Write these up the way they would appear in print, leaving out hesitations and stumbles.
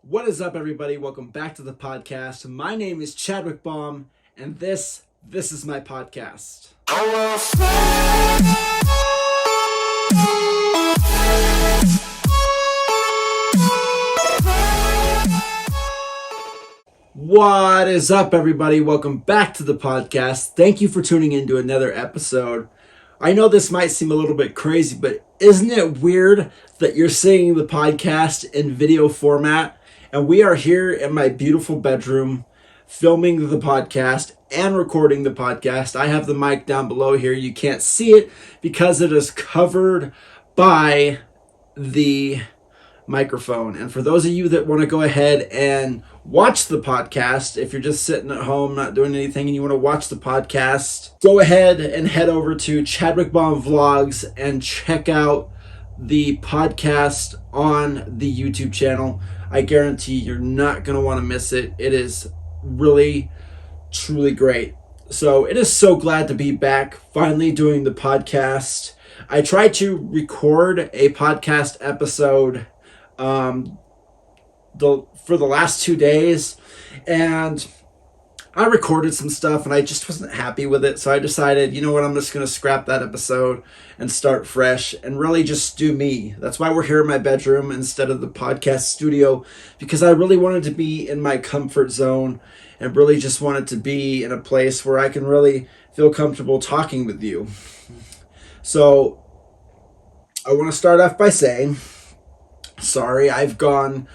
What is up, everybody? Welcome back to the podcast. My name is Chadwick Baum, and this is my podcast. What is up, everybody? Welcome back to the podcast. Thank you for tuning in to another episode. I know this might seem a little bit crazy, but isn't it weird that you're seeing the podcast in video format? And we are here in my beautiful bedroom filming the podcast and recording the podcast. I have the mic down below here. You can't see it because it is covered by the microphone. And for those of you that want to go ahead and watch the podcast, if you're just sitting at home not doing anything and you want to watch the podcast, go ahead and head over to Chadwick Baum Vlogs and check out the podcast on the YouTube channel. I guarantee you're not going to want to miss it. It is really, truly great. So it is so glad to be back finally doing the podcast. I tried to record a podcast episode for the last 2 days, and I recorded some stuff and I just wasn't happy with it. So I decided, you know what, I'm just going to scrap that episode and start fresh and really just do me. That's why we're here in my bedroom instead of the podcast studio, because I really wanted to be in my comfort zone and really just wanted to be in a place where I can really feel comfortable talking with you. So I want to start off by saying, sorry, I've gone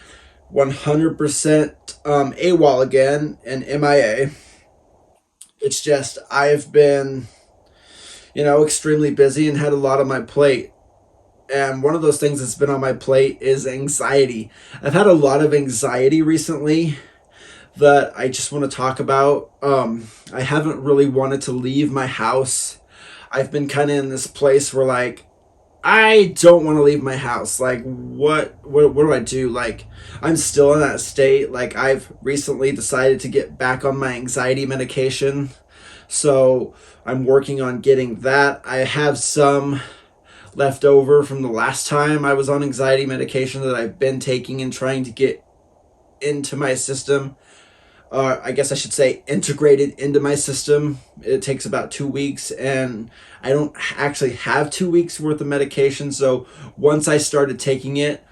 100% AWOL again and MIA. It's just I've been, extremely busy and had a lot on my plate. And one of those things that's been on my plate is anxiety. I've had a lot of anxiety recently that I just want to talk about. I haven't really wanted to leave my house. I've been kind of in this place where I don't want to leave my house. What do I do? I'm still in that state. I've recently decided to get back on my anxiety medication. So I'm working on getting that. I have some left over from the last time I was on anxiety medication that I've been taking and trying to get into my system. I guess I should say integrated into my system. It takes about 2 weeks, and I don't actually have 2 weeks worth of medication. So once I started taking it,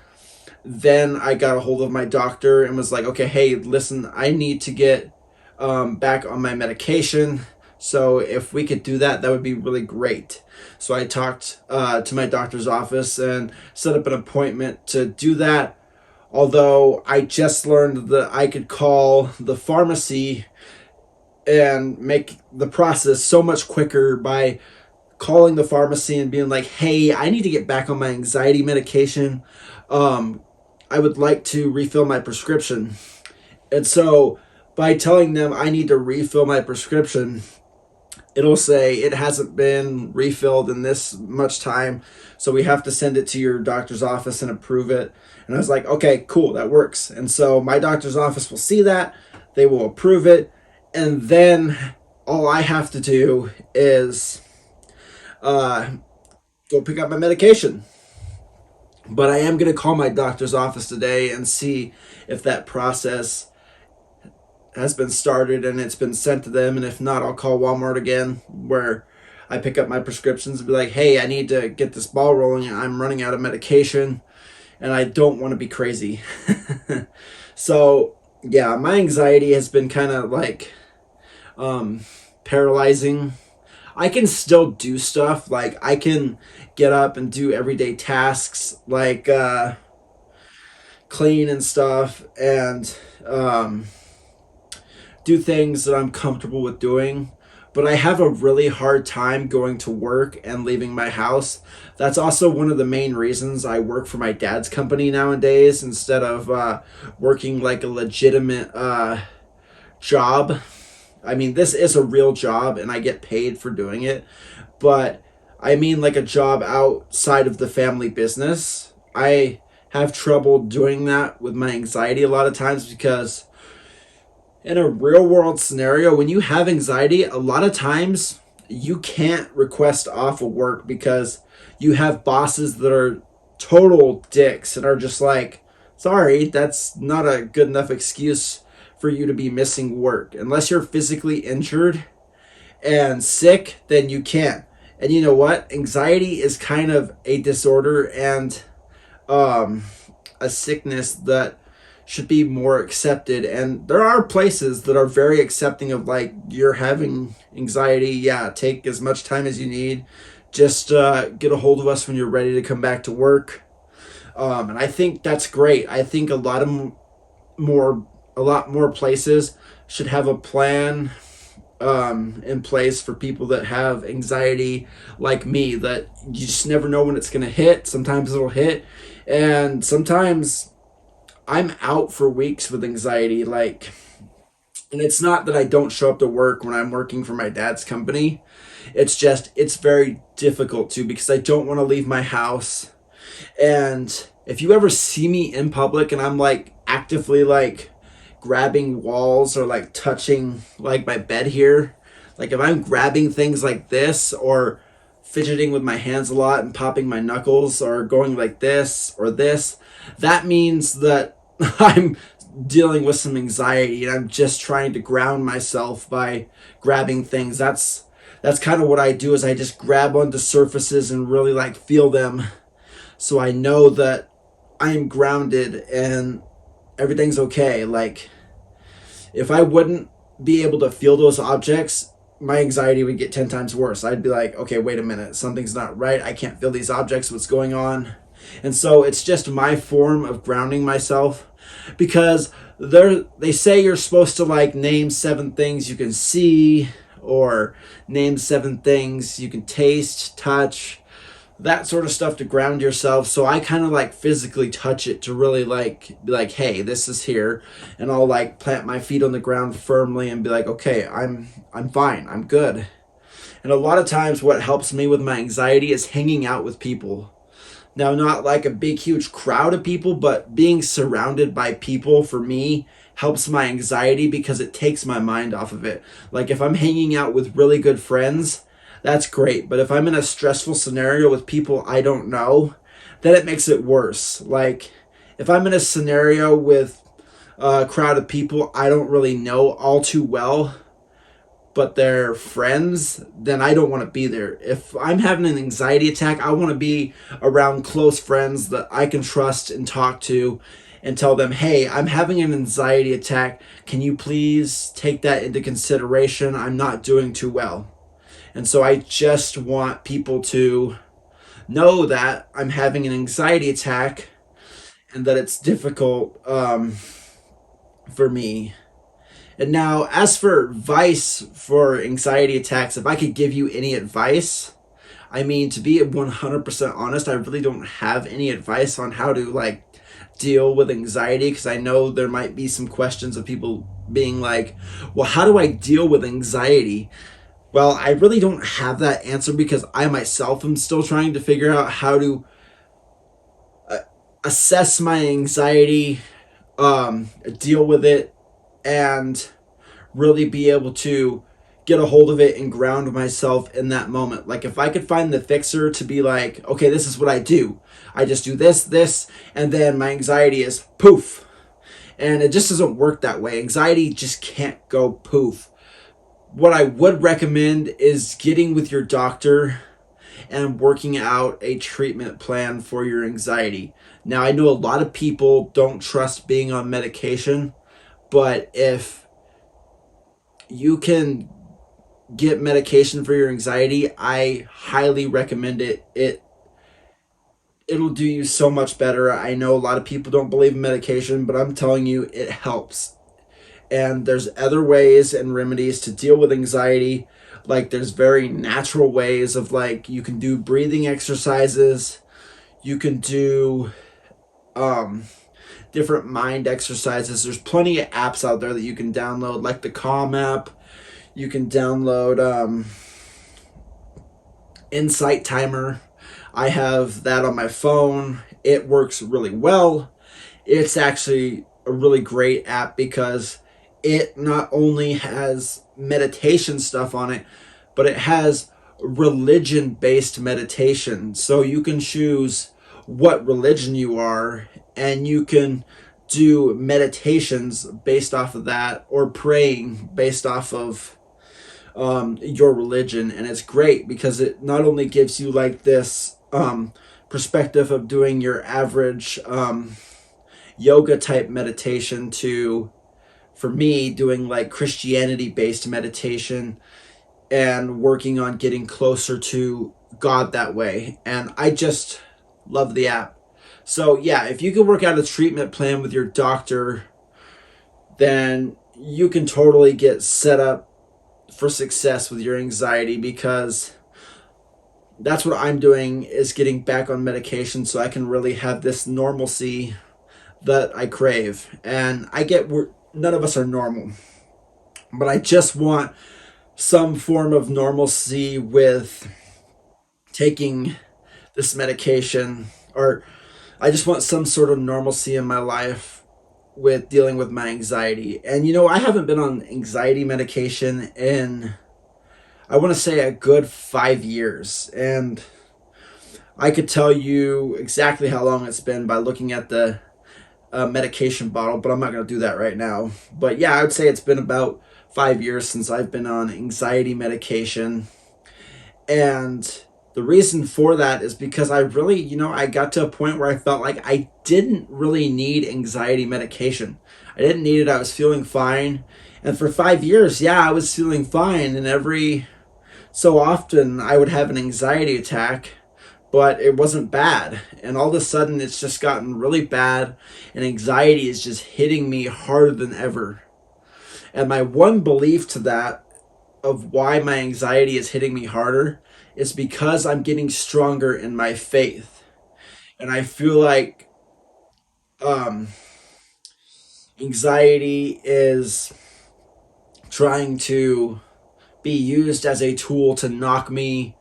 then I got a hold of my doctor and was like, okay, hey, listen, I need to get back on my medication. So if we could do that, that would be really great. So I talked to my doctor's office and set up an appointment to do that. Although I just learned that I could call the pharmacy and make the process so much quicker by calling the pharmacy and being like, hey, I need to get back on my anxiety medication. I would like to refill my prescription. And so by telling them I need to refill my prescription, it'll say it hasn't been refilled in this much time, so we have to send it to your doctor's office and approve it. And I was like, okay, cool, that works. And so my doctor's office will see that, they will approve it, and then all I have to do is go pick up my medication. But I am going to call my doctor's office today and see if that process has been started and it's been sent to them. And if not, I'll call Walmart again, where I pick up my prescriptions and be like, hey, I need to get this ball rolling. I'm running out of medication and I don't want to be crazy. So yeah, my anxiety has been kind of paralyzing. I can still do stuff. I can get up and do everyday tasks clean and stuff, and do things that I'm comfortable with doing, but I have a really hard time going to work and leaving my house. That's also one of the main reasons I work for my dad's company nowadays instead of working a legitimate job. I mean, this is a real job and I get paid for doing it, but I mean a job outside of the family business. I have trouble doing that with my anxiety a lot of times because in a real world scenario, when you have anxiety, a lot of times you can't request off of work because you have bosses that are total dicks and are just sorry, that's not a good enough excuse for you to be missing work. Unless you're physically injured and sick, then you can. And you know what? Anxiety is kind of a disorder and um, a sickness that should be more accepted. And there are places that are very accepting of like you're having anxiety. Yeah, take as much time as you need. Just get a hold of us when you're ready to come back to work. And I think that's great. I think more, a lot more places should have a plan in place for people that have anxiety like me, that you just never know when it's going to hit. Sometimes it'll hit, and sometimes I'm out for weeks with anxiety. Like, and it's not that I don't show up to work when I'm working for my dad's company. It's just, it's very difficult to, because I don't want to leave my house. And if you ever see me in public and I'm like actively like grabbing walls or like touching like my bed here, like if I'm grabbing things like this or fidgeting with my hands a lot and popping my knuckles or going like this or this, that means that I'm dealing with some anxiety and I'm just trying to ground myself by grabbing things. That's kind of what I do, is I just grab onto surfaces and really like feel them, so I know that I am grounded and everything's okay. Like, if I wouldn't be able to feel those objects, my anxiety would get 10 times worse. I'd be like, okay, wait a minute, something's not right. I can't feel these objects. What's going on? And so it's just my form of grounding myself, because they say you're supposed to like name 7 things you can see, or name 7 things you can taste, touch, that sort of stuff to ground yourself. So I kind of like physically touch it to really like be like, hey, this is here. And I'll like plant my feet on the ground firmly and be like, okay, I'm fine, I'm good. And a lot of times what helps me with my anxiety is hanging out with people. Now, not like a big huge crowd of people, but being surrounded by people for me helps my anxiety, because it takes my mind off of it. Like if I'm hanging out with really good friends, that's great. But if I'm in a stressful scenario with people I don't know, then it makes it worse. Like if I'm in a scenario with a crowd of people I don't really know all too well, but they're friends, then I don't want to be there. If I'm having an anxiety attack, I want to be around close friends that I can trust and talk to and tell them, hey, I'm having an anxiety attack. Can you please take that into consideration? I'm not doing too well. And so I just want people to know that I'm having an anxiety attack and that it's difficult for me. And now, as for advice for anxiety attacks, if I could give you any advice, I mean, to be 100% honest, I really don't have any advice on how to like deal with anxiety, because I know there might be some questions of people being like, well, how do I deal with anxiety? Well, I really don't have that answer, because I myself am still trying to figure out how to uh, assess my anxiety, deal with it, and really be able to get a hold of it and ground myself in that moment. Like if I could find the fixer to be like, okay, this is what I do. I just do this, and then my anxiety is poof. And it just doesn't work that way. Anxiety just can't go poof. What I would recommend is getting with your doctor and working out a treatment plan for your anxiety. Now, I know a lot of people don't trust being on medication, but if you can get medication for your anxiety, I highly recommend it. It'll do you so much better. I know a lot of people don't believe in medication, but I'm telling you, it helps. And there's other ways and remedies to deal with anxiety. Like there's very natural ways of like, you can do breathing exercises, you can do different mind exercises. There's plenty of apps out there that you can download, like the Calm app. You can download Insight Timer. I have that on my phone. It works really well. It's actually a really great app because it not only has meditation stuff on it, but it has religion-based meditation. So you can choose what religion you are, and you can do meditations based off of that, or praying based off of your religion. And it's great because it not only gives you like this perspective of doing your average yoga type meditation to, for me, doing like Christianity based meditation and working on getting closer to God that way. And I just love the app. So yeah, if you can work out a treatment plan with your doctor, then you can totally get set up for success with your anxiety, because that's what I'm doing, is getting back on medication so I can really have this normalcy that I crave. And I get none of us are normal, but I just want some form of normalcy with taking this medication, or I just want some sort of normalcy in my life with dealing with my anxiety. And I haven't been on anxiety medication in, I want to say, a good 5 years. And I could tell you exactly how long it's been by looking at the medication bottle, but I'm not going to do that right now. But yeah, I would say it's been about 5 years since I've been on anxiety medication. And the reason for that is because I really, I got to a point where I felt like I didn't really need anxiety medication. I didn't need it. I was feeling fine. And for 5 years, yeah, I was feeling fine. And every so often I would have an anxiety attack, but it wasn't bad. And all of a sudden it's just gotten really bad, and anxiety is just hitting me harder than ever. And my one belief to that, of why my anxiety is hitting me harder, is because I'm getting stronger in my faith. And I feel like um, anxiety is trying to be used as a tool to knock me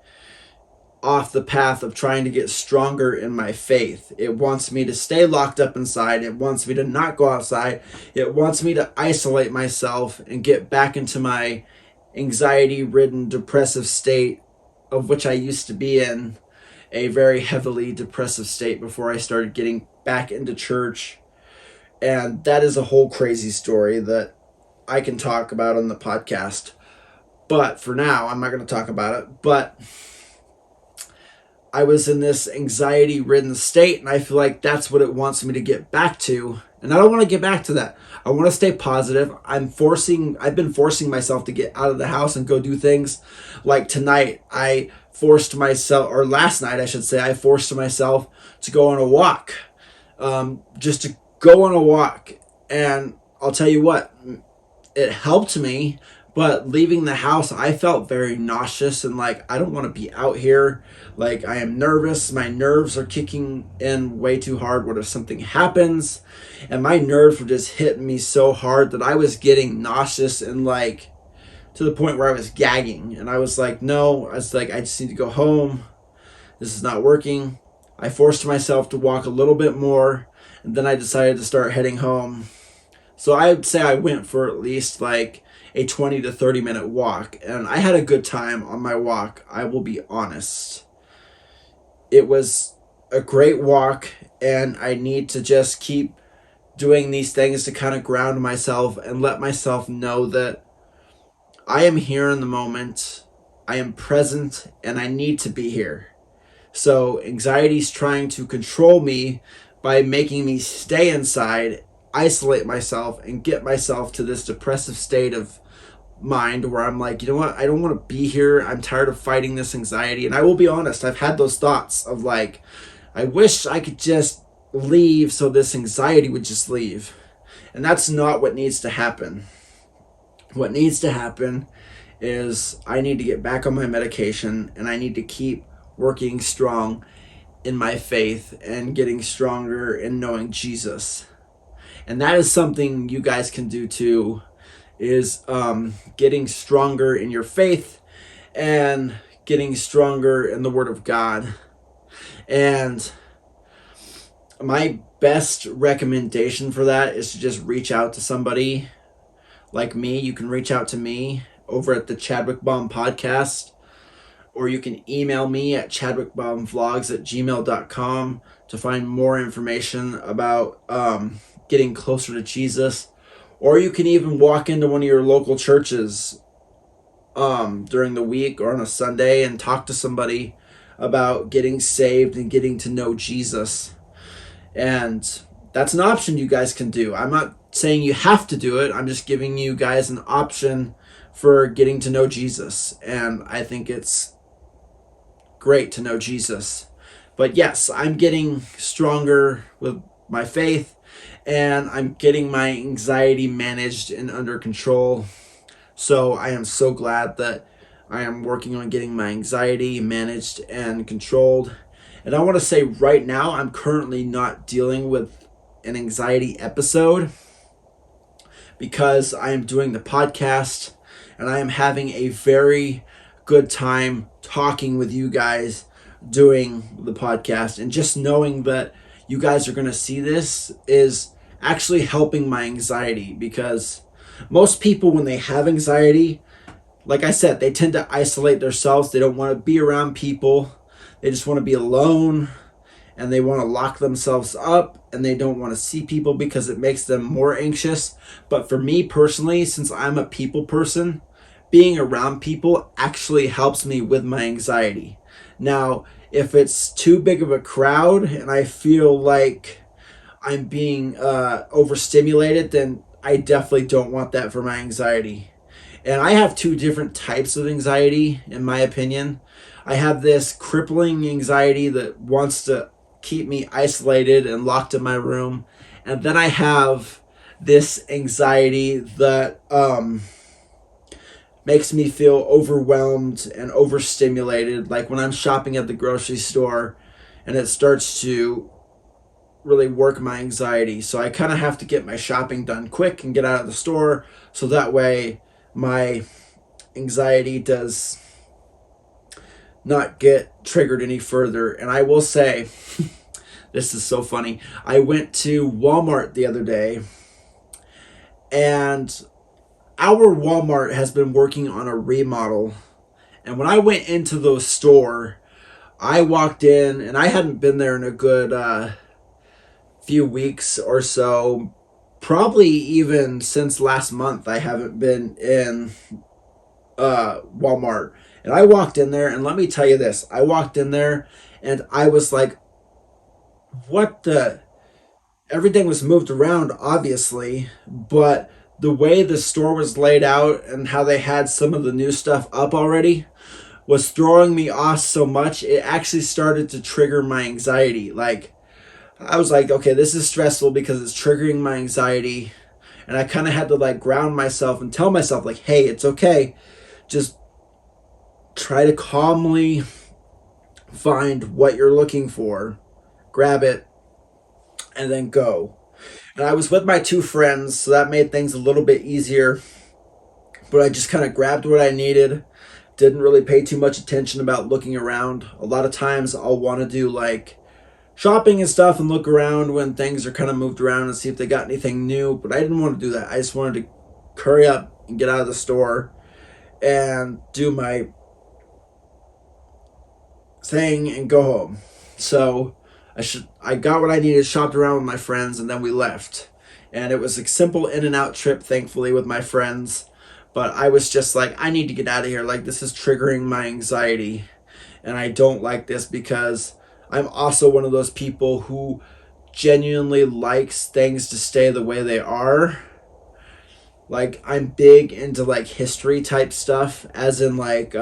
off the path of trying to get stronger in my faith. It wants me to stay locked up inside. It wants me to not go outside. It wants me to isolate myself and get back into my anxiety-ridden, depressive state, of which I used to be in, a very heavily depressive state before I started getting back into church. And that is a whole crazy story that I can talk about on the podcast. But for now, I'm not going to talk about it. But I was in this anxiety-ridden state, and I feel like that's what it wants me to get back to. And I don't want to get back to that. I want to stay positive. I've been forcing myself to get out of the house and go do things. Like tonight, I forced myself, or last night I should say, I forced myself to go on a walk. Just to go on a walk. And I'll tell you what, it helped me. But leaving the house, I felt very nauseous and like, I don't want to be out here. Like, I am nervous. My nerves are kicking in way too hard. What if something happens? And my nerves were just hitting me so hard that I was getting nauseous, and like to the point where I was gagging. And I was like, no, I was like, I just need to go home. This is not working. I forced myself to walk a little bit more, and then I decided to start heading home. So I would say I went for at least like a 20 to 30 minute walk, and I had a good time on my walk. I will be honest. It was a great walk, and I need to just keep doing these things to kind of ground myself and let myself know that I am here in the moment. I am present, and I need to be here. So anxiety's trying to control me by making me stay inside, isolate myself, and get myself to this depressive state of mind where I'm like, you know what, I don't want to be here. I'm tired of fighting this anxiety. And I will be honest, I've had those thoughts of like, I wish I could just leave so this anxiety would just leave. And that's not what needs to happen. What needs to happen is I need to get back on my medication, and I need to keep working strong in my faith and getting stronger in knowing Jesus. And that is something you guys can do too, is getting stronger in your faith and getting stronger in the Word of God. And my best recommendation for that is to just reach out to somebody like me. You can reach out to me over at the Chadwick Baum podcast, or you can email me at chadwickbaumvlogs@gmail.com to find more information about getting closer to Jesus. Or you can even walk into one of your local churches during the week or on a Sunday and talk to somebody about getting saved and getting to know Jesus. And that's an option you guys can do. I'm not saying you have to do it. I'm just giving you guys an option for getting to know Jesus. And I think it's great to know Jesus. But yes, I'm getting stronger with my faith, and I'm getting my anxiety managed and under control. So I am so glad that I am working on getting my anxiety managed and controlled. And I want to say right now, I'm currently not dealing with an anxiety episode because I am doing the podcast and I am having a very good time talking with you guys doing the podcast. And just knowing that you guys are going to see this is actually helping my anxiety, because most people, when they have anxiety, like I said, they tend to isolate themselves. They don't want to be around people. They just want to be alone, and they want to lock themselves up, and they don't want to see people because it makes them more anxious. But for me personally, since I'm a people person, being around people actually helps me with my anxiety. Now, if it's too big of a crowd and I feel like I'm being overstimulated, then I definitely don't want that for my anxiety. And I have two different types of anxiety, in my opinion. I have this crippling anxiety that wants to keep me isolated and locked in my room. And then I have this anxiety that makes me feel overwhelmed and overstimulated. Like when I'm shopping at the grocery store and it starts to really work my anxiety. So I kind of have to get my shopping done quick and get out of the store, so that way my anxiety does not get triggered any further. And I will say, this is so funny. I went to Walmart the other day, and our Walmart has been working on a remodel. And when I went into the store, I walked in, and I hadn't been there in a good few weeks or so. Probably even since last month, I haven't been in Walmart. And I walked in there, and let me tell you this. I walked in there, and I was like, what the... Everything was moved around, obviously, but the way the store was laid out and how they had some of the new stuff up already was throwing me off so much. It actually started to trigger my anxiety. Like, I was like, okay, this is stressful because it's triggering my anxiety. And I kind of had to like ground myself and tell myself like, hey, it's okay. Just try to calmly find what you're looking for, grab it, and then go. And I was with my two friends, so that made things a little bit easier. But I just kind of grabbed what I needed. Didn't really pay too much attention about looking around. A lot of times I'll want to do like shopping and stuff and look around when things are kind of moved around and see if they got anything new. But I didn't want to do that. I just wanted to hurry up and get out of the store and do my thing and go home. So I got what I needed, shopped around with my friends, and then we left. And it was a simple in and out trip, thankfully, with my friends. But I was just like, I need to get out of here. Like, this is triggering my anxiety. And I don't like this because I'm also one of those people who genuinely likes things to stay the way they are. Like, I'm big into like history type stuff, as in like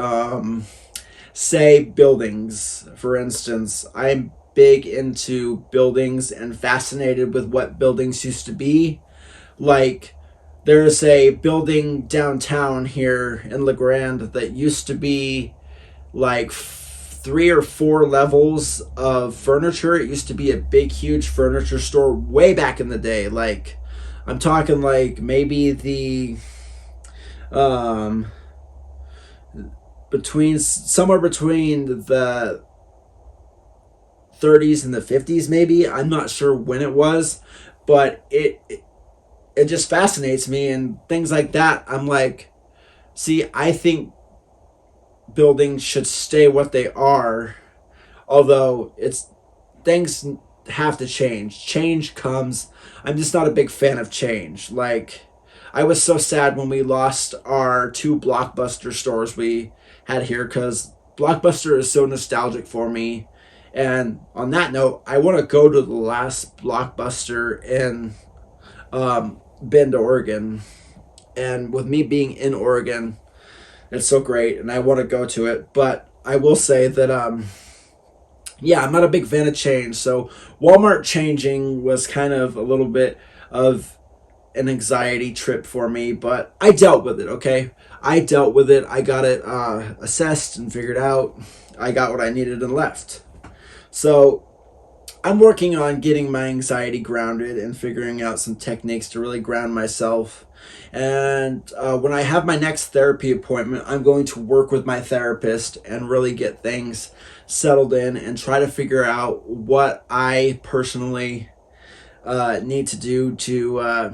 say buildings, for instance. I'm big into buildings and fascinated with what buildings used to be. Like, there's a building downtown here in La Grande that used to be like 3 or 4 levels of furniture. It used to be a big, huge furniture store way back in the day. Like, I'm talking like maybe the somewhere between the 30s and the 50s, maybe. I'm not sure when it was, but it just fascinates me, and things like that. I'm like, see, I think buildings should stay what they are, although it's things have to change. Change comes. I'm just not a big fan of change. Like, I was so sad when we lost our two Blockbuster stores we had here because Blockbuster is so nostalgic for me. And on that note, I want to go to the last Blockbuster in Bend, Oregon. And with me being in Oregon, it's so great, and I want to go to it. But I will say that yeah, I'm not a big fan of change. So Walmart changing was kind of a little bit of an anxiety trip for me, but I dealt with it, okay? I dealt with it. I got it assessed and figured out. I got what I needed and left. So I'm working on getting my anxiety grounded and figuring out some techniques to really ground myself. And when I have my next therapy appointment, I'm going to work with my therapist and really get things settled in and try to figure out what I personally need to do to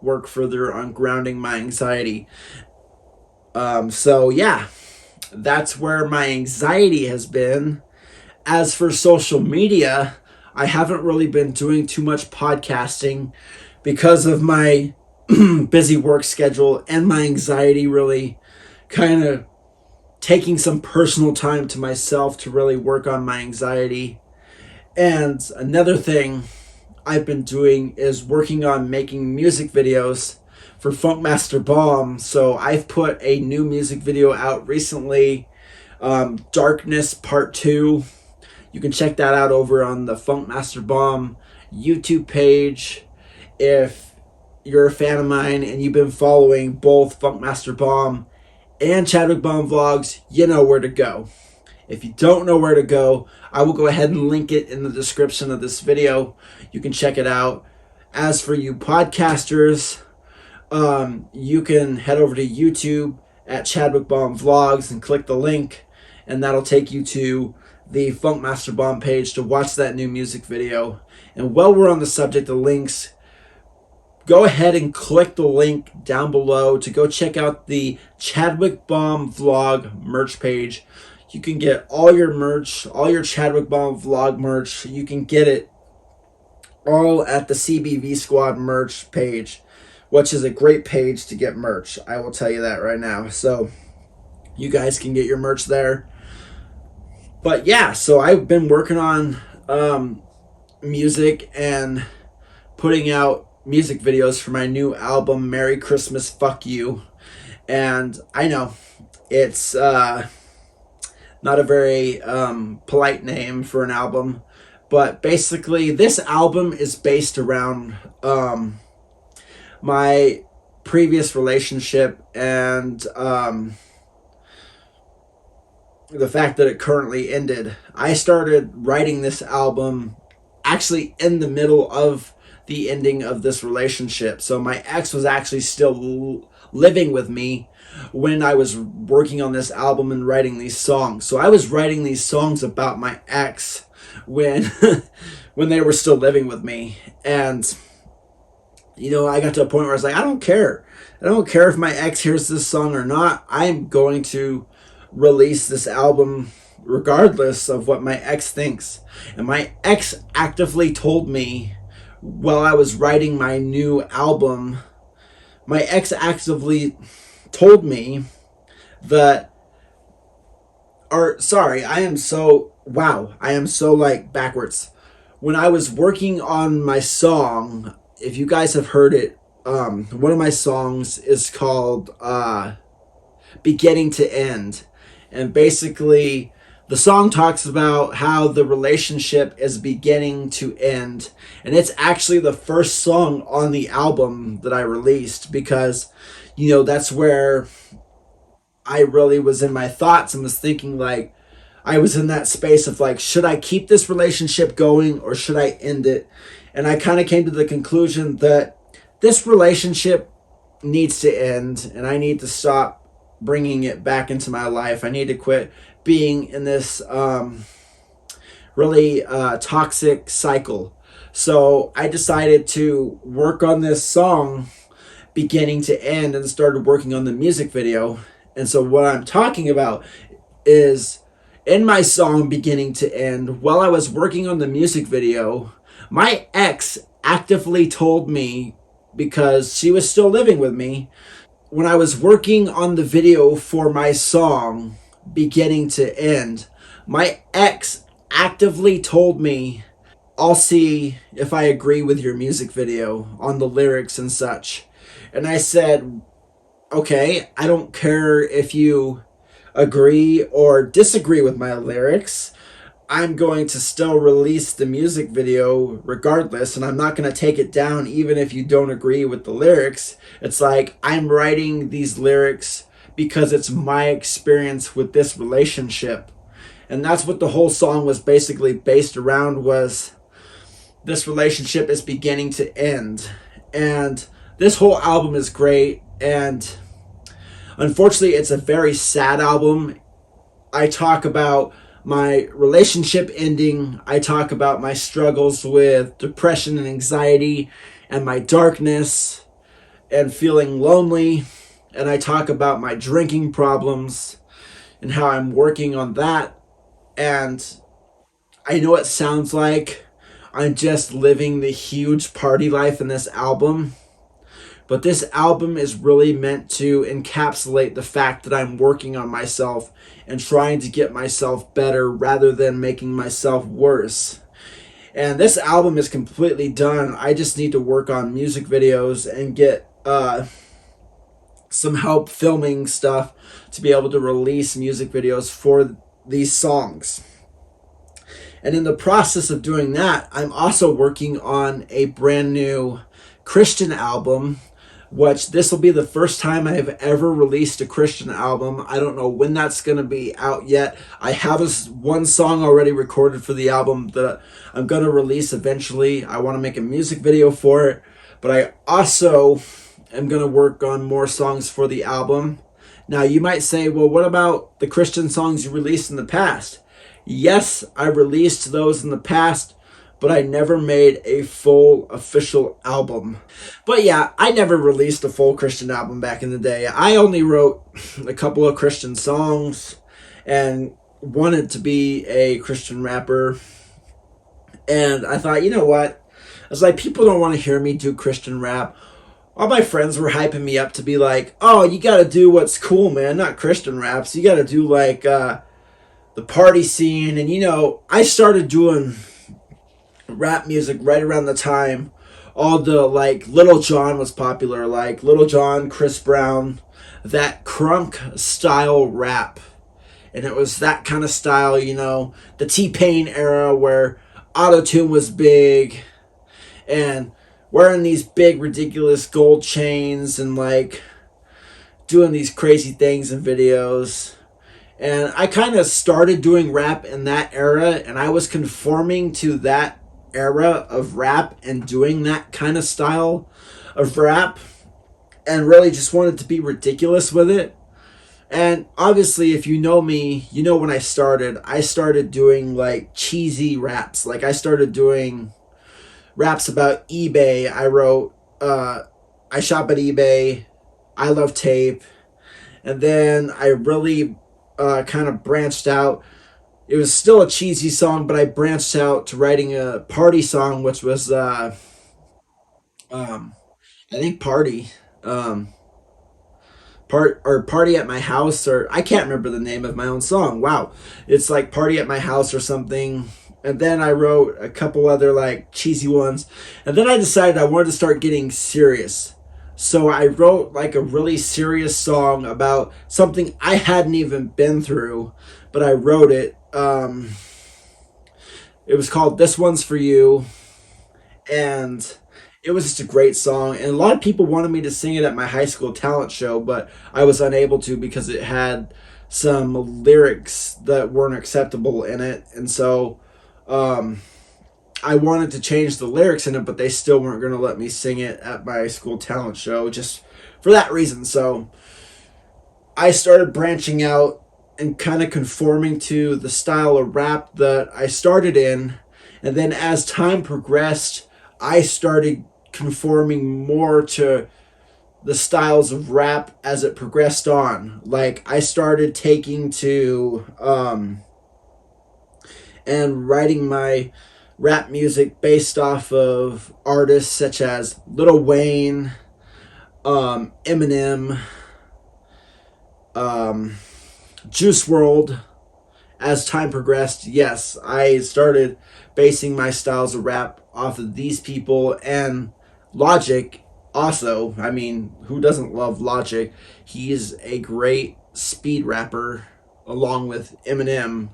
work further on grounding my anxiety. So, yeah, that's where my anxiety has been. As for social media, I haven't really been doing too much podcasting because of my busy work schedule and my anxiety really kind of taking some personal time to myself to really work on my anxiety. And another thing I've been doing is working on making music videos for Funkmaster Bomb. So I've put a new music video out recently, Darkness Part 2. You can check that out over on the Funkmaster Bomb YouTube page. If you're a fan of mine and you've been following both Funkmaster Bomb and Chadwick Bomb Vlogs, you know where to go. If you don't know where to go, I will go ahead and link it in the description of this video. You can check it out. As for you podcasters, you can head over to YouTube at Chadwick Bomb Vlogs and click the link, and that'll take you to the Funkmaster Bomb page to watch that new music video. And while we're on the subject of links, go ahead and click the link down below to go check out the Chadwick Bomb Vlog merch page. You can get all your merch, all your Chadwick Bomb Vlog merch. You can get it all at the CBV Squad merch page, which is a great page to get merch. I will tell you that right now. So you guys can get your merch there. But yeah, so I've been working on music and putting out music videos for my new album, Merry Christmas, Fuck You. And I know it's not a very polite name for an album, but basically this album is based around my previous relationship and the fact that it currently ended. I started writing this album actually in the middle of the ending of this relationship. So my ex was actually still living with me when I was working on this album and writing these songs. So I was writing these songs about my ex when when they were still living with me. And you know, I got to a point where I was like, I don't care. I don't care if my ex hears this song or not. I'm going to release this album regardless of what my ex thinks. And my ex actively told me while I was writing my new album, my ex actively told me that, or sorry, I am so like backwards. When I was working on my song, if you guys have heard it, one of my songs is called Beginning to End. And basically, the song talks about how the relationship is beginning to end. And it's actually the first song on the album that I released because, you know, that's where I really was in my thoughts and was thinking, like, I was in that space of like, should I keep this relationship going or should I end it? And I kind of came to the conclusion that this relationship needs to end and I need to stop bringing it back into my life. I need to quit being in this really toxic cycle. So I decided to work on this song Beginning to End and started working on the music video. And so what I'm talking about is in my song Beginning to End, while I was working on the music video, my ex actively told me, because she was still living with me, when I was working on the video for my song Beginning to End, my ex actively told me, I'll see if I agree with your music video on the lyrics and such. And I said, okay, I don't care if you agree or disagree with my lyrics. I'm going to still release the music video regardless, and I'm not going to take it down even if you don't agree with the lyrics. It's like I'm writing these lyrics because it's my experience with this relationship. And that's what the whole song was basically based around, was this relationship is beginning to end. And this whole album is great, and unfortunately it's a very sad album. I talk about my relationship ending. I talk about my struggles with depression and anxiety and my darkness and feeling lonely. And I talk about my drinking problems and how I'm working on that. And I know it sounds like I'm just living the huge party life in this album, but this album is really meant to encapsulate the fact that I'm working on myself and trying to get myself better rather than making myself worse. And this album is completely done. I just need to work on music videos and get some help filming stuff to be able to release music videos for these songs. And in the process of doing that, I'm also working on a brand new Christian album, which this will be the first time I've ever released a Christian album. I don't know when that's going to be out yet. I have one song already recorded for the album that I'm going to release eventually. I want to make a music video for it, but I also am going to work on more songs for the album. Now, you might say, well, what about the Christian songs you released in the past? Yes, I released those in the past, but I never made a full official album. But yeah, I never released a full Christian album back in the day. I only wrote a couple of Christian songs and wanted to be a Christian rapper. And I thought, you know what? I was like, people don't want to hear me do Christian rap. All my friends were hyping me up to be like, oh, you got to do what's cool, man, not Christian raps. You got to do like the party scene. And, you know, I started doing rap music right around the time all the, like, Little John was popular, like Little John, Chris Brown, that crunk style rap. And it was that kind of style, you know, the T-Pain era where auto-tune was big and wearing these big ridiculous gold chains and like doing these crazy things in videos. And I kind of started doing rap in that era, and I was conforming to that era of rap and doing that kind of style of rap, and really just wanted to be ridiculous with it. And obviously, if you know me, you know when I started doing like cheesy raps. Like I started doing raps about eBay. I wrote, I shop at eBay, I love tape. And then I really kind of branched out. It was still a cheesy song, but I branched out to writing a party song, which was, I think Party. Party at my house, or I can't remember the name of my own song. Wow. It's like Party at my house or something. And then I wrote a couple other like cheesy ones. And then I decided I wanted to start getting serious. So I wrote like a really serious song about something I hadn't even been through, but I wrote it. It was called This One's For You. And it was just a great song. And a lot of people wanted me to sing it at my high school talent show, but I was unable to because it had some lyrics that weren't acceptable in it. And so I wanted to change the lyrics in it, but they still weren't going to let me sing it at my school talent show just for that reason. So I started branching out and kind of conforming to the style of rap that I started in. And then as time progressed, I started conforming more to the styles of rap as it progressed on. Like I started taking to and writing my rap music based off of artists such as Lil Wayne, Eminem, um, Juice World. As time progressed, yes, I started basing my styles of rap off of these people and Logic. Also, I mean, who doesn't love Logic? He is a great speed rapper along with Eminem.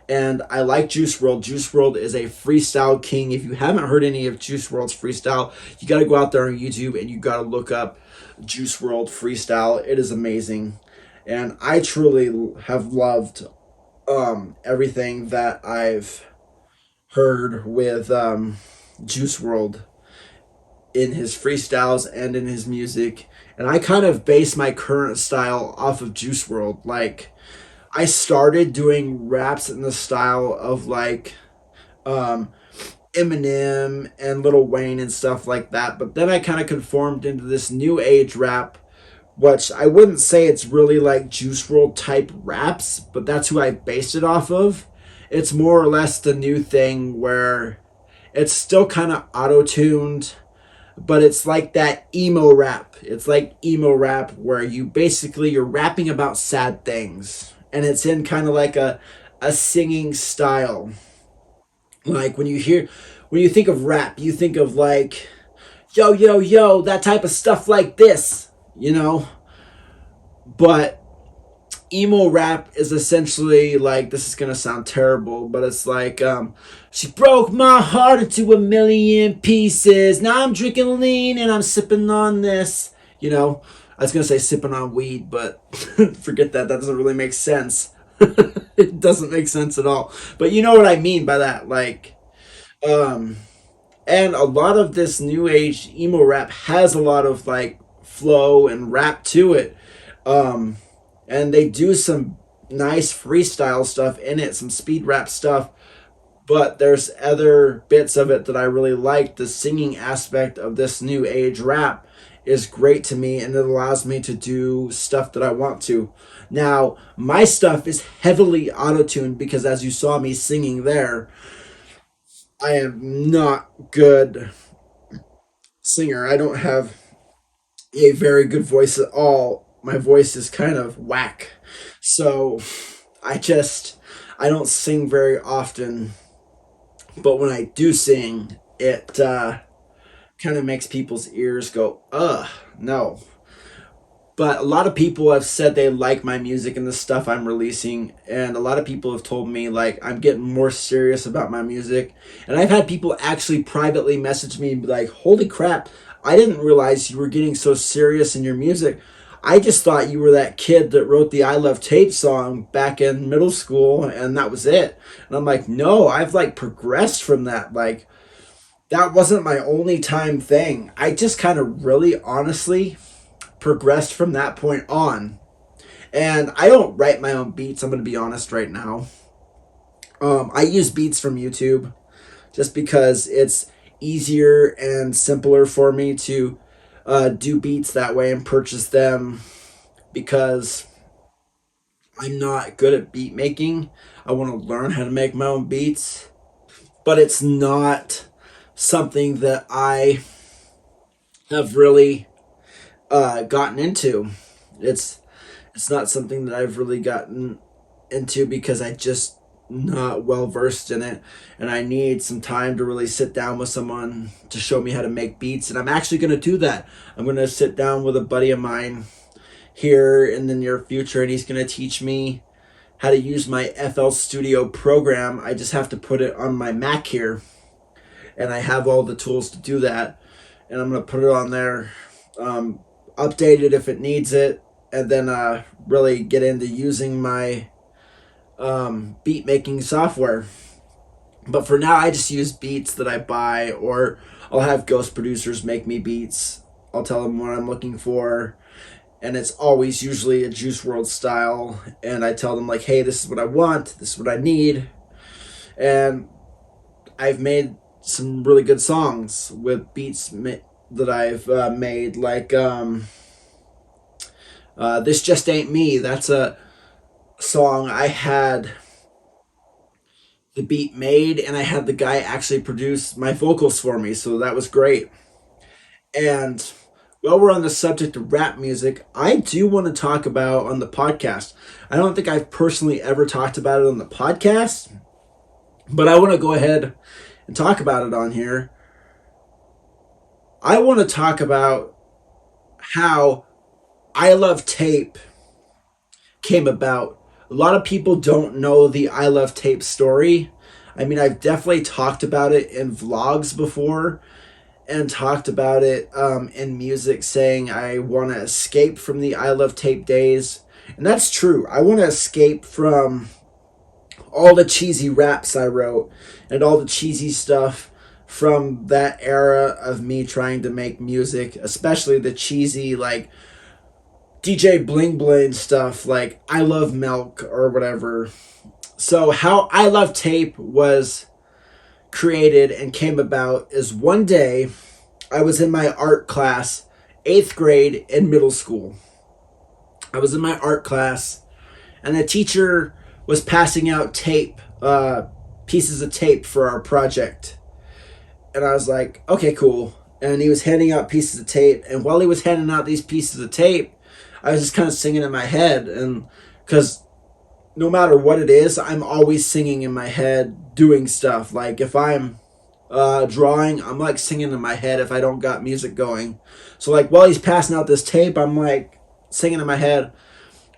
And I like Juice World. Juice World is a freestyle king. If you haven't heard any of Juice World's freestyle, you got to go out there on YouTube and you got to look up Juice World freestyle. It is amazing. And I truly have loved everything that I've heard with Juice World in his freestyles and in his music. And I kind of base my current style off of Juice World. Like, I started doing raps in the style of like um, Eminem and Lil Wayne and stuff like that. But then I kind of conformed into this new age rap, which I wouldn't say it's really like Juice World type raps, but that's who I based it off of. It's more or less the new thing where it's still kind of auto tuned, but it's like that emo rap. It's like emo rap where you're rapping about sad things, and it's in kind of like a singing style. Like when you think of rap, you think of like yo yo yo, that type of stuff like this, you know. But emo rap is essentially like, this is gonna sound terrible, but it's like she broke my heart into a million pieces. Now I'm drinking lean and I'm sipping on this. You know, I was gonna say sipping on weed, but forget that. That doesn't really make sense. It doesn't make sense at all. But you know what I mean by that. Like, um, and a lot of this new age emo rap has a lot of like flow and rap to it. Um, and they do some nice freestyle stuff in it, some speed rap stuff. But there's other bits of it that I really like. The singing aspect of this new age rap is great to me, and it allows me to do stuff that I want to. Now, my stuff is heavily auto tuned because, as you saw me singing there, I am not good singer. I don't have a very good voice at all. My voice is kind of whack. So I just I don't sing very often, but when I do sing, it kind of makes people's ears go, ugh, no. But a lot of people have said they like my music and the stuff I'm releasing, and a lot of people have told me like I'm getting more serious about my music. And I've had people actually privately message me and be like, "Holy crap, I didn't realize you were getting so serious in your music. I just thought you were that kid that wrote the I Love Tape song back in middle school and that was it." And I'm like, "No, I've like progressed from that. Like that wasn't my only time thing. I just kind of really honestly progressed from that point on." And I don't write my own beats. I'm going to be honest right now. I use beats from YouTube just because it's easier and simpler for me to do beats that way and purchase them because I'm not good at beat making. I want to learn how to make my own beats, but it's not something that I have really gotten into. It's it's not something that I've really gotten into because I just not well versed in it, and I need some time to really sit down with someone to show me how to make beats. And I'm actually going to do that. I'm going to sit down with a buddy of mine here in the near future, and he's going to teach me how to use my FL Studio program. I just have to put it on my Mac here, and I have all the tools to do that. And I'm going to put it on there, update it if it needs it, and then really get into using my beat making software. But for now, I just use beats that I buy, or I'll have ghost producers make me beats. I'll tell them what I'm looking for, and it's always usually a Juice World style. And I tell them like, "Hey, this is what I want. This is what I need." And I've made some really good songs with beats that I've made. Like This Just Ain't Me, that's a song I had the beat made and I had the guy actually produce my vocals for me, so that was great. And while we're on the subject of rap music, I do want to talk about on the podcast. I don't think I've personally ever talked about it on the podcast, but I want to go ahead and talk about it on here. I want to talk about how I Love Tape came about. A lot of people don't know the I Love Tape story. I mean, I've definitely talked about it in vlogs before and talked about it in music, saying I want to escape from the I Love Tape days. And that's true. I want to escape from all the cheesy raps I wrote and all the cheesy stuff from that era of me trying to make music, especially the cheesy, like, DJ Bling Bling stuff, like I Love Milk or whatever. So, how I Love Tape was created and came about is one day I was in my art class, 8th grade in middle school. I was in my art class, and the teacher was passing out tape, pieces of tape for our project. And I was like, okay, cool. And he was handing out pieces of tape. And while he was handing out these pieces of tape, I was just kind of singing in my head. And because no matter what it is, I'm always singing in my head, doing stuff. Like if I'm drawing, I'm like singing in my head if I don't got music going. So like while he's passing out this tape, I'm like singing in my head,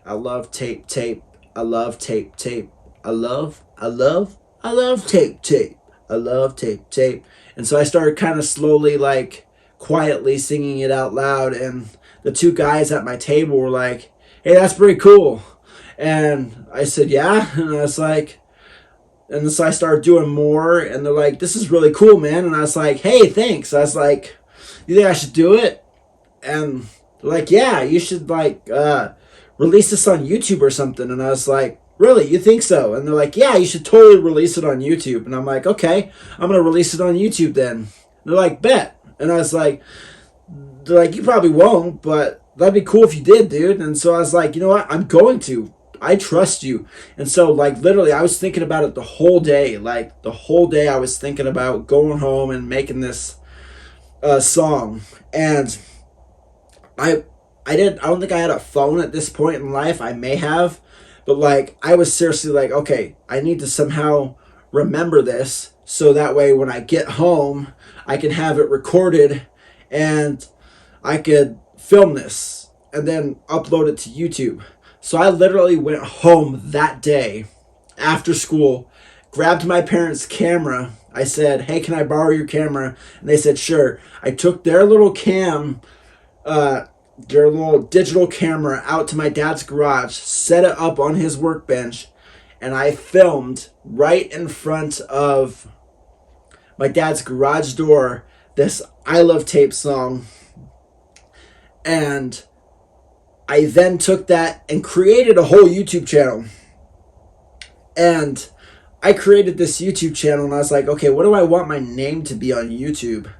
I love tape, tape. I love tape, tape. I love tape, tape. I love tape, tape. And so I started kind of slowly, like quietly singing it out loud. And the two guys at my table were like, hey, that's pretty cool. And I said, yeah. And I was like, and so I started doing more. And they're like, this is really cool, man. And I was like, hey, thanks. I was like, you think I should do it? And they're like, yeah, you should like release this on YouTube or something. And I was like, really, you think so? And they're like, yeah, you should totally release it on YouTube. And I'm like, okay, I'm going to release it on YouTube then. And they're like, bet. And I was like, they're like, you probably won't, but that'd be cool if you did, dude. And so I was like, you know what? I'm going to. I trust you. And so, like, literally, I was thinking about it the whole day. Like, the whole day I was thinking about going home and making this song. And I don't think I had a phone at this point in life. I may have. But, like, I was seriously like, okay, I need to somehow remember this so that way when I get home, I can have it recorded and I could film this and then upload it to YouTube. So I literally went home that day after school, grabbed my parents' camera. I said, hey, can I borrow your camera? And they said, sure. I took their little their little digital camera out to my dad's garage, set it up on his workbench, and I filmed right in front of my dad's garage door this I Love Tape song. And I then took that and created a whole YouTube channel. And I created this YouTube channel and I was like, okay, what do I want my name to be on YouTube?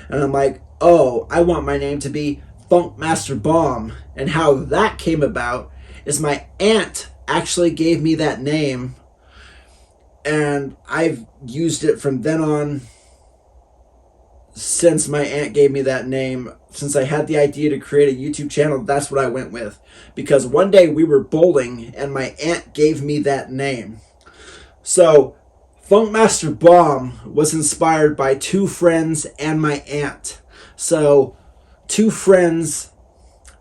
And I'm like, oh, I want my name to be Funkmaster Bomb. And how that came about is my aunt actually gave me that name. And I've used it from then on since my aunt gave me that name. Since I had the idea to create a YouTube channel, that's what I went with. Because one day we were bowling and my aunt gave me that name. So Funkmaster Bomb was inspired by two friends and my aunt. So two friends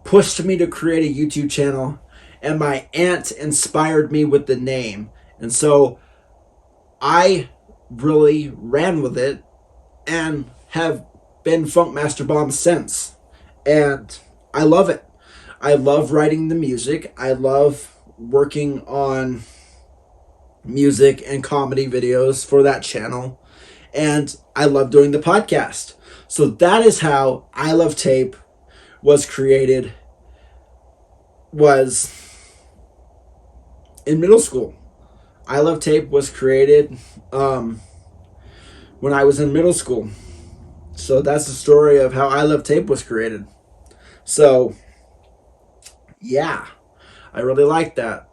pushed me to create a YouTube channel and my aunt inspired me with the name. And so I really ran with it and have been Funkmaster Bomb since. And I love it. I love writing the music. I love working on music and comedy videos for that channel. And I love doing the podcast. So that is how I Love Tape was created, was in middle school. I Love Tape was created when I was in middle school. So that's the story of how I Love Tape was created. So Yeah, I really like that.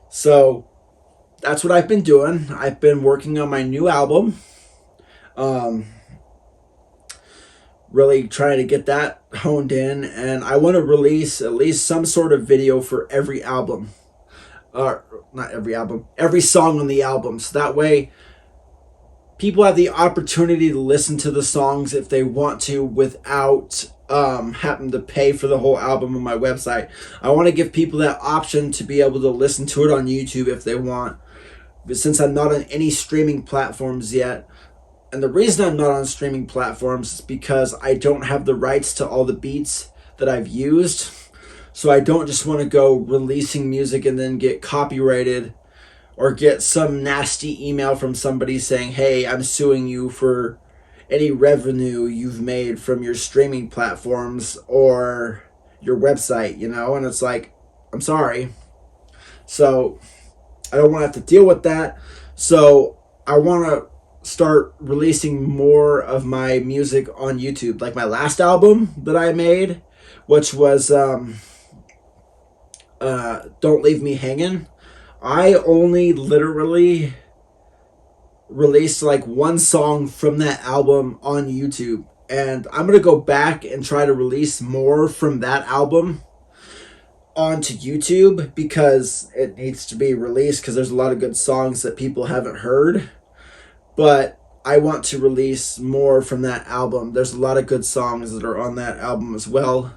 So that's what I've been doing. I've been working on my new album. Um, really trying to get that honed in, and I want to release at least some sort of video for every album. Not every album, every song on the album. So that way people have the opportunity to listen to the songs if they want to without having to pay for the whole album on my website. I want to give people that option to be able to listen to it on YouTube if they want. But since I'm not on any streaming platforms yet, and the reason I'm not on streaming platforms is because I don't have the rights to all the beats that I've used. So I don't just want to go releasing music and then get copyrighted or get some nasty email from somebody saying, hey, I'm suing you for any revenue you've made from your streaming platforms or your website, you know? And it's like, I'm sorry. So I don't want to have to deal with that. So I want to start releasing more of my music on YouTube. Like my last album that I made, which was Don't Leave Me Hanging. I only literally released like one song from that album on YouTube. And I'm going to go back and try to release more from that album onto YouTube because it needs to be released because there's a lot of good songs that people haven't heard. But I want to release more from that album. There's a lot of good songs that are on that album as well.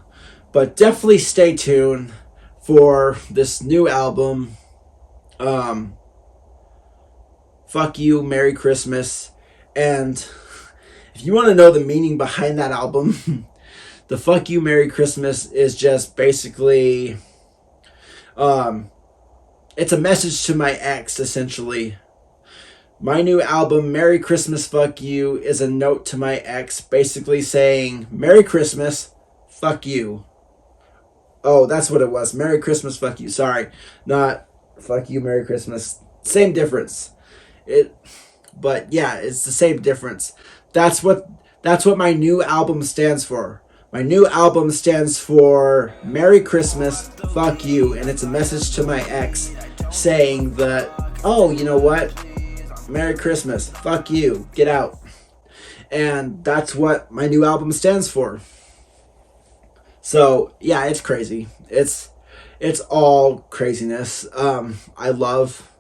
But definitely stay tuned for this new album. Fuck You, Merry Christmas. And if you want to know the meaning behind that album, the Fuck You, Merry Christmas is just basically, it's a message to my ex, essentially. My new album, Merry Christmas, Fuck You, is a note to my ex, basically saying, Merry Christmas, fuck you. Oh, that's what it was. Merry Christmas, fuck you. Sorry. Not fuck you, Merry Christmas. Same difference. It but yeah, it's the same difference. That's what my new album stands for. My new album stands for Merry Christmas, fuck you, and it's a message to my ex saying that, oh, you know what? Merry Christmas, fuck you, get out. And that's what my new album stands for. So yeah, it's crazy. It's all craziness. I love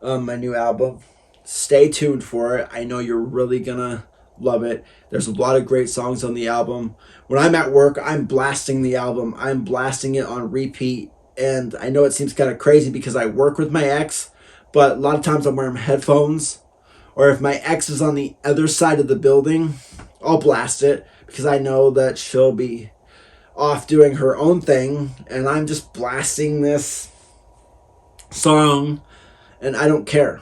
my new album. Stay tuned for it. I know you're really gonna love it. There's a lot of great songs on the album. When I'm at work, I'm blasting the album. I'm blasting it on repeat. And I know it seems kind of crazy because I work with my ex, but a lot of times I'm wearing headphones. Or if my ex is on the other side of the building, I'll blast it because I know that she'll be off doing her own thing. And I'm just blasting this song and I don't care.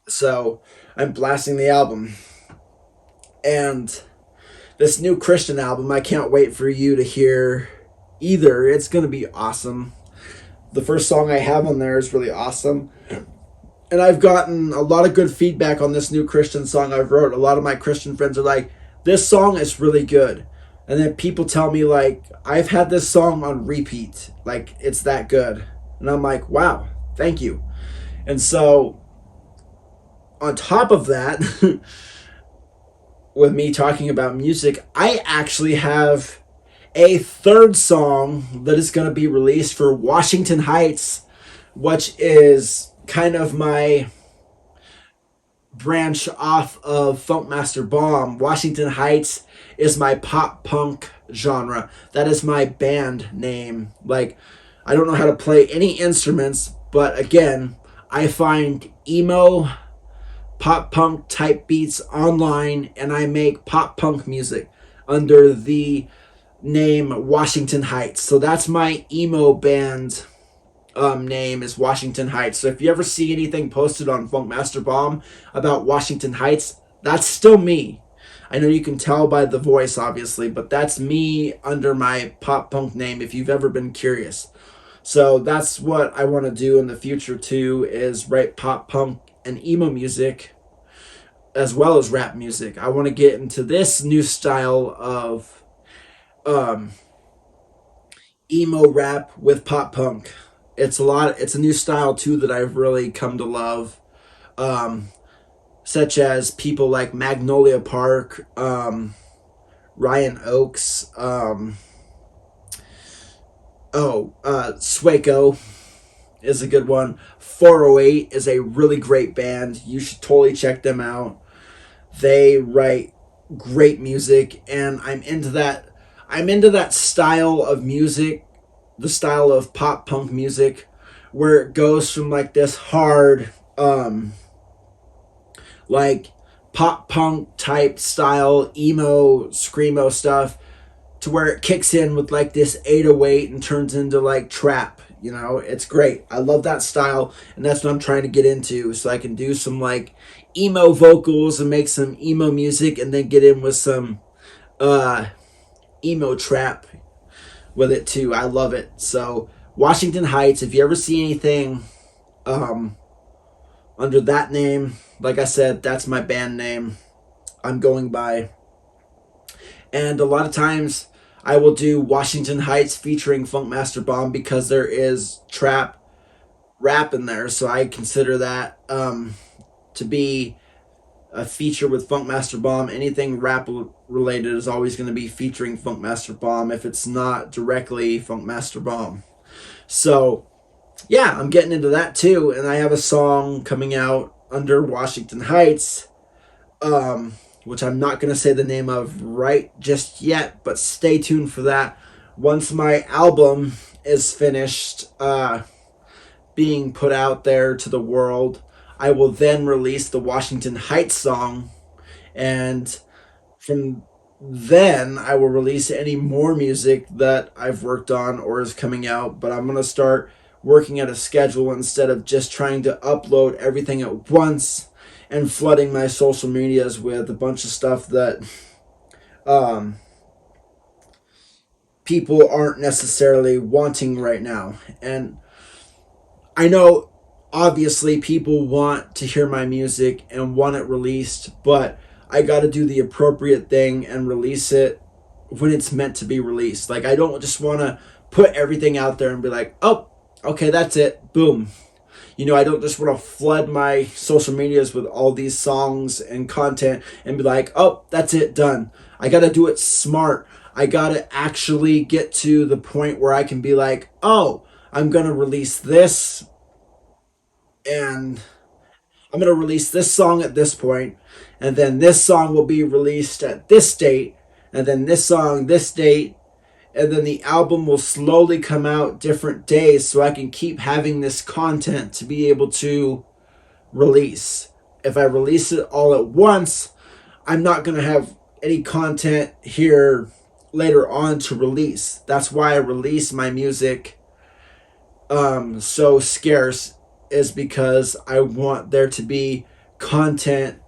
So I'm blasting the album. And this new Christian album, I can't wait for you to hear either. It's going to be awesome. The first song I have on there is really awesome. And I've gotten a lot of good feedback on this new Christian song I've wrote. A lot of my Christian friends are like, this song is really good. And then people tell me like, I've had this song on repeat. Like, it's that good. And I'm like, wow, thank you. And so on top of that, with me talking about music, I actually have a third song that is going to be released for Washington Heights, which is kind of my branch off of Funkmaster Bomb. Washington Heights is my pop punk genre. That is my band name. Like, I don't know how to play any instruments, but again, I find emo pop punk type beats online and I make pop punk music under the name Washington Heights. So that's my emo band name is Washington Heights. So if you ever see anything posted on Funkmaster Bomb about Washington Heights, that's still me. I know you can tell by the voice, obviously, but that's me under my pop punk name if you've ever been curious. So that's what I want to do in the future too, is write pop punk and emo music as well as rap music. I want to get into this new style of emo rap with pop punk. It's a new style too that I've really come to love. Um, Such as people like Magnolia Park, Ryan Oakes, Swaco is a good one. 408 is a really great band. You should totally check them out. They write great music, and I'm into that style of music, the style of pop punk music, where it goes from like this hard, like pop punk type style, emo, screamo stuff, to where it kicks in with like this 808 and turns into like trap. You know, it's great. I love that style, and that's what I'm trying to get into, so I can do some like emo vocals and make some emo music, and then get in with some uh emo trap with it too. I love it. So Washington Heights, if you ever see anything um under that name, like I said, that's my band name I'm going by. And a lot of times I will do Washington Heights featuring Funkmaster Bomb because there is trap rap in there. So I consider that to be a feature with Funkmaster Bomb. Anything rap related is always going to be featuring Funkmaster Bomb if it's not directly Funkmaster Bomb. So yeah, I'm getting into that too. And I have a song coming out under Washington Heights, which I'm not going to say the name of right just yet, but stay tuned for that. Once my album is finished being put out there to the world, I will then release the Washington Heights song, and from then I will release any more music that I've worked on or is coming out. But I'm going to start working at a schedule instead of just trying to upload everything at once and flooding my social medias with a bunch of stuff that um, people aren't necessarily wanting right now. And I know obviously people want to hear my music and want it released, but I got to do the appropriate thing and release it when it's meant to be released. Like, I don't just want to put everything out there and be like, oh, okay, that's it, boom. You know, I don't just want to flood my social medias with all these songs and content and be like, oh, that's it, done. I got to do it smart. I got to actually get to the point where I can be like, oh, I'm going to release this, and I'm going to release this song at this point, and then this song will be released at this date, and then this song this date, and then the album will slowly come out different days so I can keep having this content to be able to release. If I release it all at once, I'm not going to have any content here later on to release. That's why I release my music so scarce, is because I want there to be content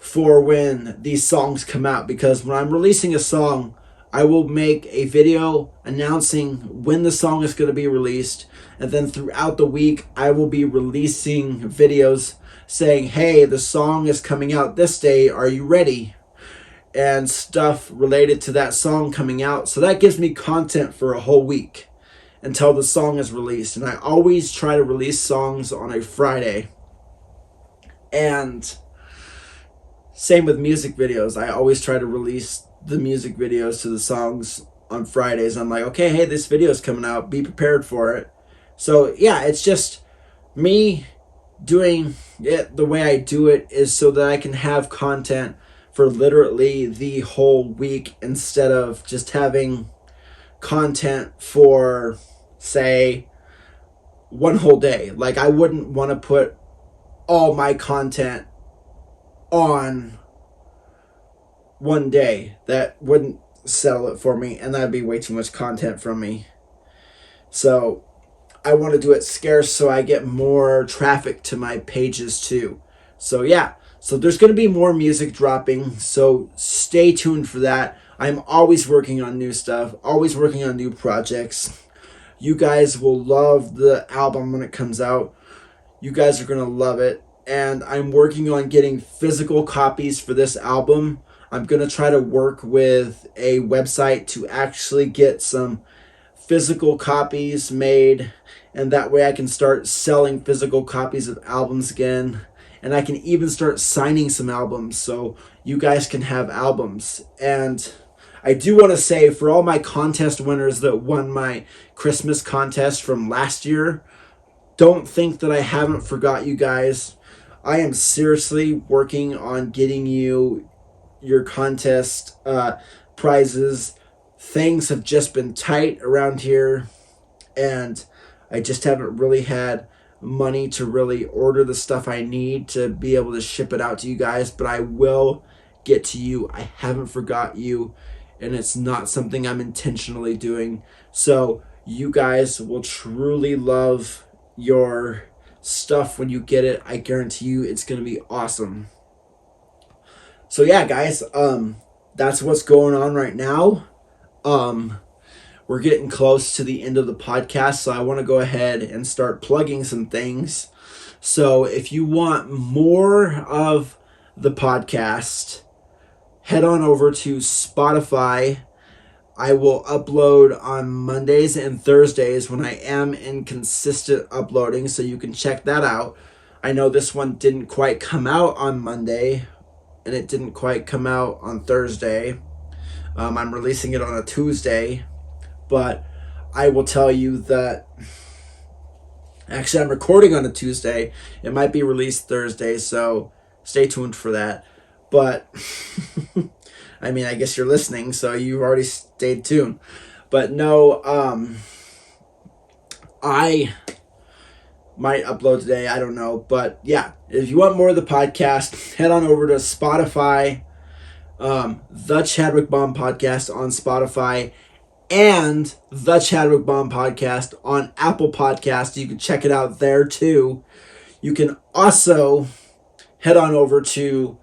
for when these songs come out. Because when I'm releasing a song, I will make a video announcing when the song is going to be released, and then throughout the week I will be releasing videos saying, hey, the song is coming out this day, are you ready? And stuff related to that song coming out. So that gives me content for a whole week until the song is released. And I always try to release songs on a Friday. And same with music videos. I always try to release the music videos to the songs on Fridays. I'm like, okay, hey, this video is coming out, be prepared for it. So yeah, it's just me doing it the way I do it is so that I can have content for literally the whole week, instead of just having content for, say, one whole day. Like, I wouldn't want to put all my content on one day. That wouldn't settle it for me, and that'd be way too much content from me. So I want to do it scarce so I get more traffic to my pages too. So yeah, so there's going to be more music dropping, so stay tuned for that. I'm always working on new stuff, always working on new projects. You guys will love the album when it comes out. You guys are going to love it. And I'm working on getting physical copies for this album. I'm going to try to work with a website to actually get some physical copies made, and that way I can start selling physical copies of albums again, and I can even start signing some albums so you guys can have albums. And I do want to say, for all my contest winners that won my Christmas contest from last year, don't think that I haven't forgot you guys. I am seriously working on getting you your contest prizes. Things have just been tight around here, and I just haven't really had money to really order the stuff I need to be able to ship it out to you guys, but I will get to you. I haven't forgot you, and it's not something I'm intentionally doing. So you guys will truly love your stuff when you get it. I guarantee you it's going to be awesome. So yeah, guys, that's what's going on right now. We're getting close to the end of the podcast, so I want to go ahead and start plugging some things. So if you want more of the podcast, head on over to Spotify. I will upload on Mondays and Thursdays when I am inconsistent uploading, so you can check that out. I know this one didn't quite come out on Monday, and it didn't quite come out on Thursday. I'm releasing it on a Tuesday, but I will tell you that actually I'm recording on a Tuesday. It might be released Thursday, so stay tuned for that. But I mean, I guess you're listening, so you've already stayed tuned. But no, I might upload today. I don't know. But yeah, if you want more of the podcast, head on over to Spotify, The Chadwick Baum Podcast on Spotify, and The Chadwick Baum Podcast on Apple Podcast. You can check it out there too. You can also head on over to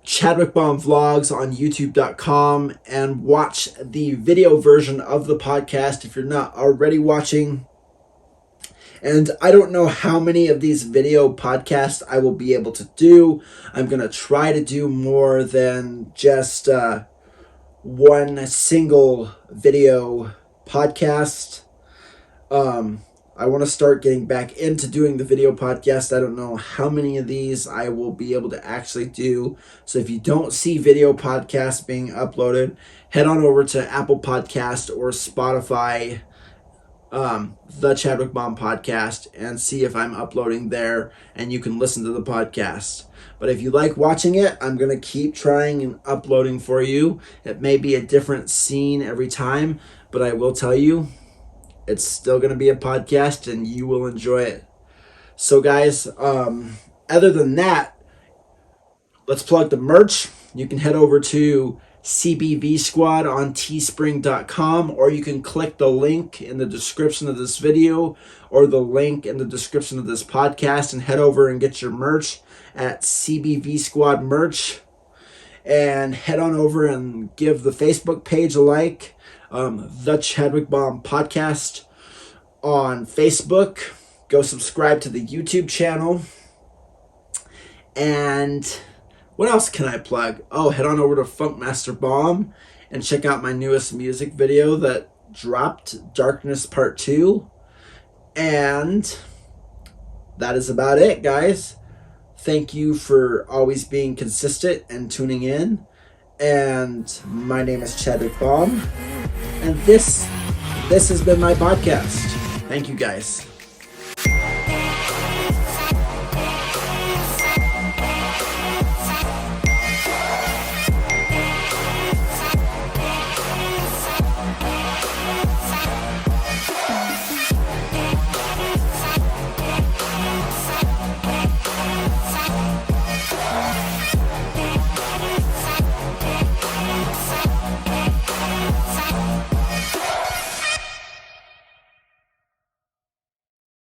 Chadwick Baum Vlogs on YouTube.com and watch the video version of the podcast if you're not already watching. And I don't know how many of these video podcasts I will be able to do. I'm going to try to do more than just one single video podcast. I want to start getting back into doing the video podcast. I don't know how many of these I will be able to actually do. So if you don't see video podcasts being uploaded, head on over to Apple Podcast or Spotify, The Chadwick Baum Podcast, and see if I'm uploading there, and you can listen to the podcast. But if you like watching it, I'm going to keep trying and uploading for you. It may be a different scene every time, but I will tell you, it's still going to be a podcast, and you will enjoy it. So guys, other than that, let's plug the merch. You can head over to CBV Squad on teespring.com, or you can click the link in the description of this video or the link in the description of this podcast and head over and get your merch at CBV Squad Merch. And head on over and give the Facebook page a like. The Chadwick Baum Podcast on Facebook. Go subscribe to the YouTube channel. And what else can I plug? Oh, head on over to Funkmaster Baum and check out my newest music video that dropped, Darkness Part 2. And that is about it, guys. Thank you for always being consistent and tuning in. And my name is Chadwick Baum. And this has been my podcast. Thank you, guys.